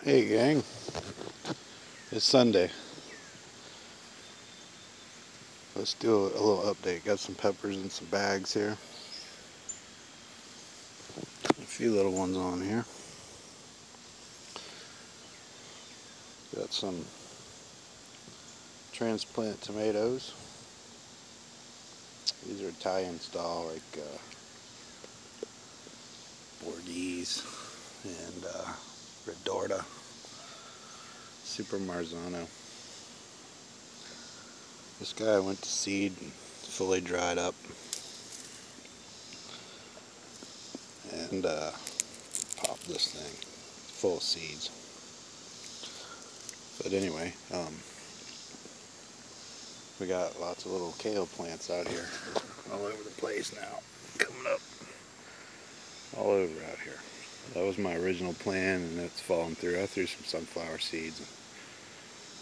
Hey gang, it's Sunday. Let's do a little update. Got some peppers in some bags here. A few little ones on here. Got some transplant tomatoes. These are Italian style, like Bordese and Redorta, Super Marzano. This guy went to seed and fully dried up. And popped this thing full of seeds. But anyway, we got lots of little kale plants out here all over the place now, coming up all over out here. That was my original plan, and it's fallen through. I threw some sunflower seeds and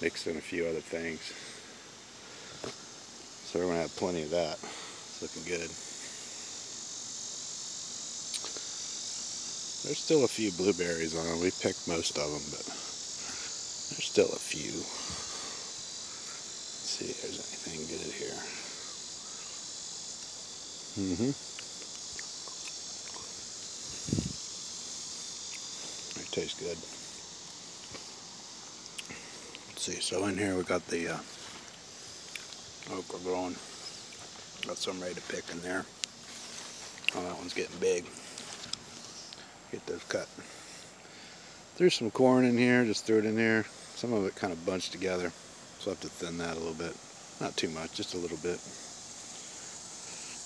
mixed in a few other things, so we're gonna have plenty of that. It's looking good. There's still a few blueberries on them. We picked most of them, but there's still a few. Let's see if there's anything good here. It tastes good. Let's see, so in here we got the okra growing. Got some ready to pick in there. Oh, that one's getting big. Get those cut. Threw some corn in here, just threw it in there. Some of it kind of bunched together, so I'll have to thin that a little bit. Not too much, just a little bit.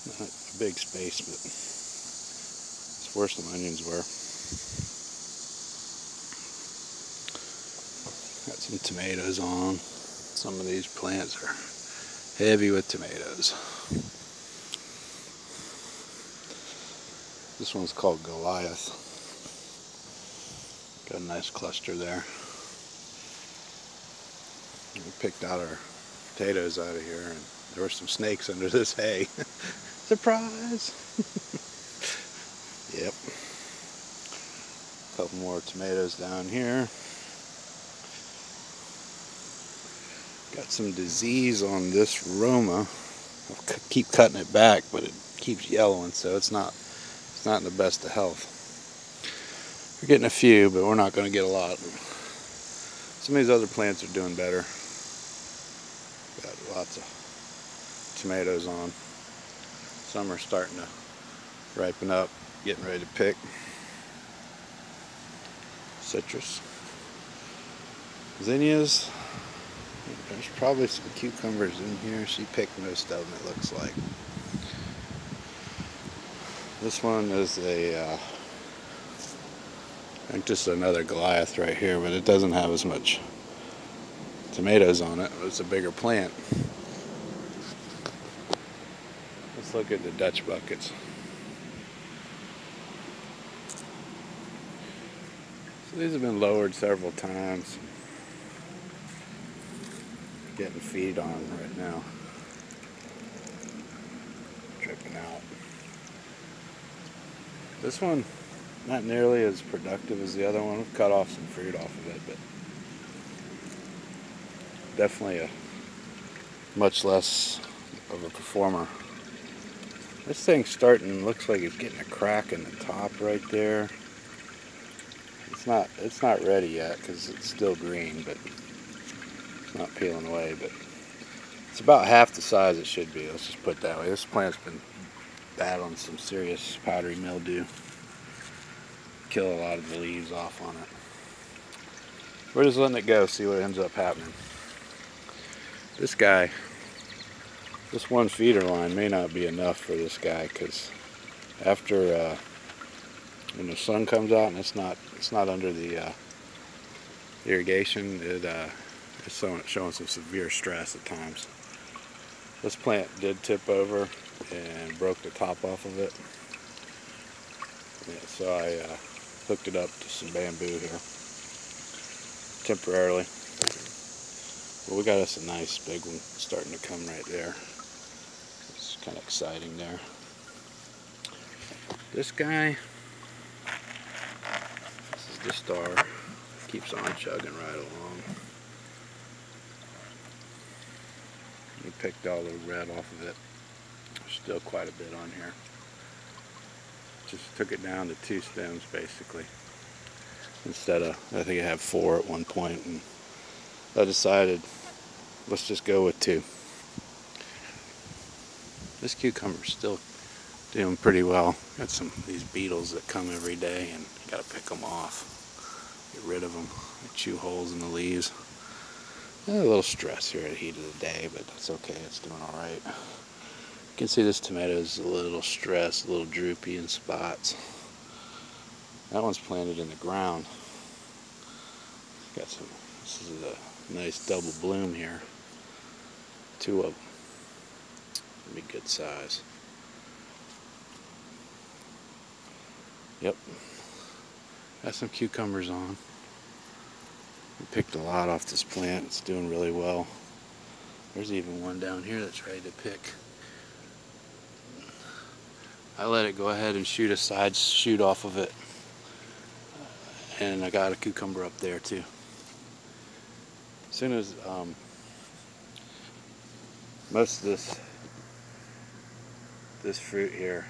Not a big space, but it's worse than onions were. Got some tomatoes on. Some of these plants are heavy with tomatoes. This one's called Goliath. Got a nice cluster there. We picked out our potatoes out of here, and there were some snakes under this hay. Surprise! Yep. A couple more tomatoes down here. Got some disease on this Roma. I'll keep cutting it back, but it keeps yellowing, so it's not in the best of health. We're getting a few, but we're not going to get a lot. Some of these other plants are doing better. Got lots of tomatoes on. Some are starting to ripen up, getting ready to pick. Citrus. Zinnias. There's probably some cucumbers in here. She picked most of them, it looks like. This one is I think just another Goliath right here, but it doesn't have as much tomatoes on it. It's a bigger plant. Let's look at the Dutch buckets. So these have been lowered several times. Getting feed on right now. Dripping out. This one, not nearly as productive as the other one. We've cut off some fruit off of it, but definitely a much less of a performer. This thing's looks like it's getting a crack in the top right there. It's not ready yet because it's still green, but it's not peeling away, but it's about half the size it should be. Let's just put it that way. This plant's been battling some serious powdery mildew. Kill a lot of the leaves off on it. We're just letting it go, see what ends up happening. This guy, this one feeder line may not be enough for this guy, because after when the sun comes out and it's not under the irrigation, it's showing some severe stress at times. This plant did tip over and broke the top off of it. Yeah, so I hooked it up to some bamboo here temporarily. But we got us a nice big one starting to come right there. It's kind of exciting there. This guy, this is the star. Keeps on chugging right along. We picked all the red off of it. There's still quite a bit on here. Just took it down to 2 stems basically. Instead of, I think I had 4 at one point, and I decided let's just go with 2. This cucumber's still doing pretty well. Got these beetles that come every day, and you gotta pick them off. Get rid of them. They chew holes in the leaves. A little stress here at the heat of the day, but that's okay. It's doing all right. You can see this tomato is a little stressed, a little droopy in spots. That one's planted in the ground. Got some. This is a nice double bloom here. 2 of them. Be good size. Yep. Got some cucumbers on. We picked a lot off this plant. It's doing really well. There's even one down here that's ready to pick. I let it go ahead and shoot a side shoot off of it. And I got a cucumber up there too. As soon as most of this fruit here,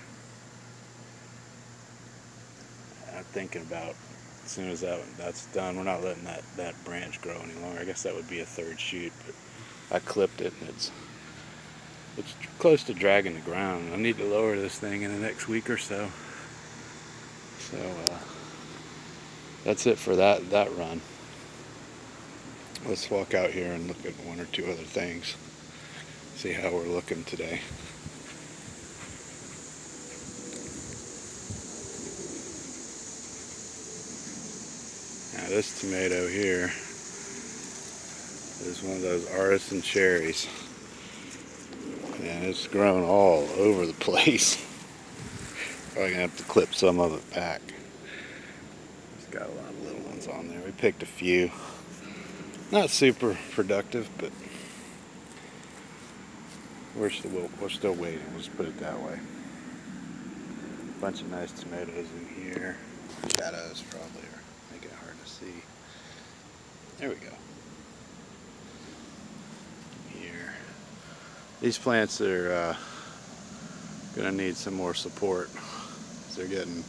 I'm thinking about as soon as that's done, we're not letting that branch grow any longer. I guess that would be a 3rd shoot, but I clipped it and it's close to dragging the ground. I need to lower this thing in the next week or so. So that's it for that run. Let's walk out here and look at 1 or 2 other things. See how we're looking today. Now this tomato here is one of those artisan cherries. And it's grown all over the place. Probably gonna have to clip some of it back. It's got a lot of little ones on there. We picked a few. Not super productive, but we're still waiting. We'll just put it that way. Bunch of nice tomatoes in here. Shadows probably are making it hard to see. There we go. Here. These plants are gonna need some more support. They're getting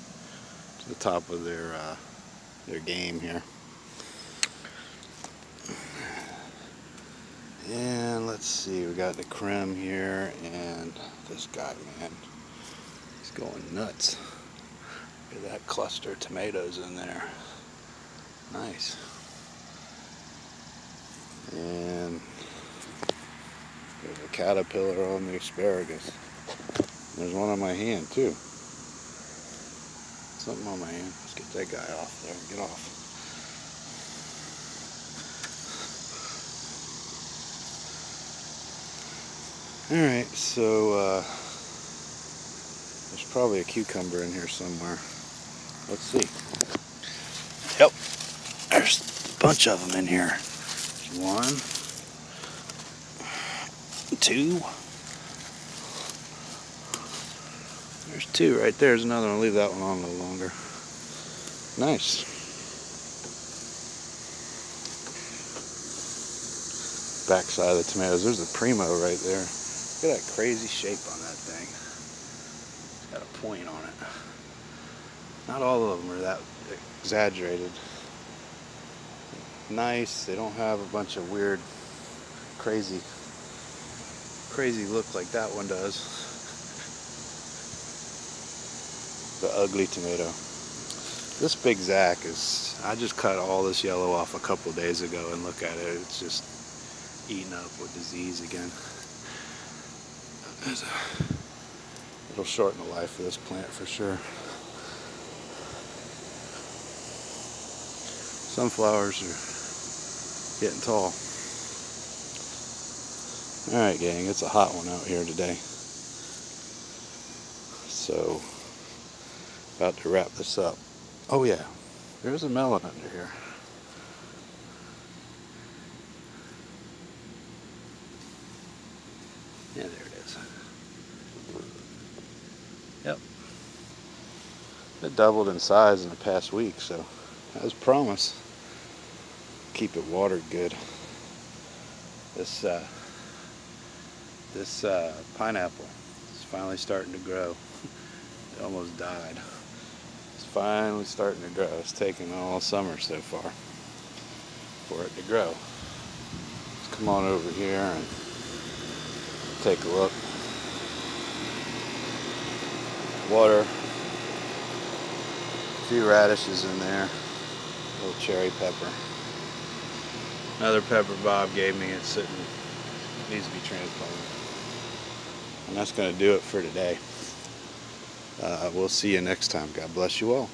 to the top of their game here. And let's see, we got the creme here, and this guy, man, he's going nuts. Look at that cluster of tomatoes in there. Nice. And there's a caterpillar on the asparagus. There's one on my hand too. Something on my hand. Let's get that guy off there. Get off. Alright, so there's probably a cucumber in here somewhere. Let's see. Yep, there's a bunch of them in here. There's 1, 2. There's 2 right there. There's another one. I'll leave that one on a little longer. Nice. Backside of the tomatoes. There's a primo right there. Look at that crazy shape on that thing. It's got a point on it. Not all of them are that exaggerated. Nice. They don't have a bunch of weird, crazy look like that one does. The ugly tomato. This Big Zack is, I just cut all this yellow off a couple days ago, and look at it. It's just eaten up with disease again. It'll shorten the life of this plant for sure. Sunflowers are getting tall. Alright gang, it's a hot one out here today. So, about to wrap this up. Oh yeah, there's a melon under here. Yeah, there it is. Yep. It doubled in size in the past week, so as promised. keep it watered good. This pineapple is finally starting to grow. It almost died. It's finally starting to grow. It's taken all summer so far for it to grow. Let's come on over here and take a look. Water, a few radishes in there, a little cherry pepper. Another pepper Bob gave me, it's sitting, needs to be transplanted. And that's going to do it for today. We'll see you next time. God bless you all.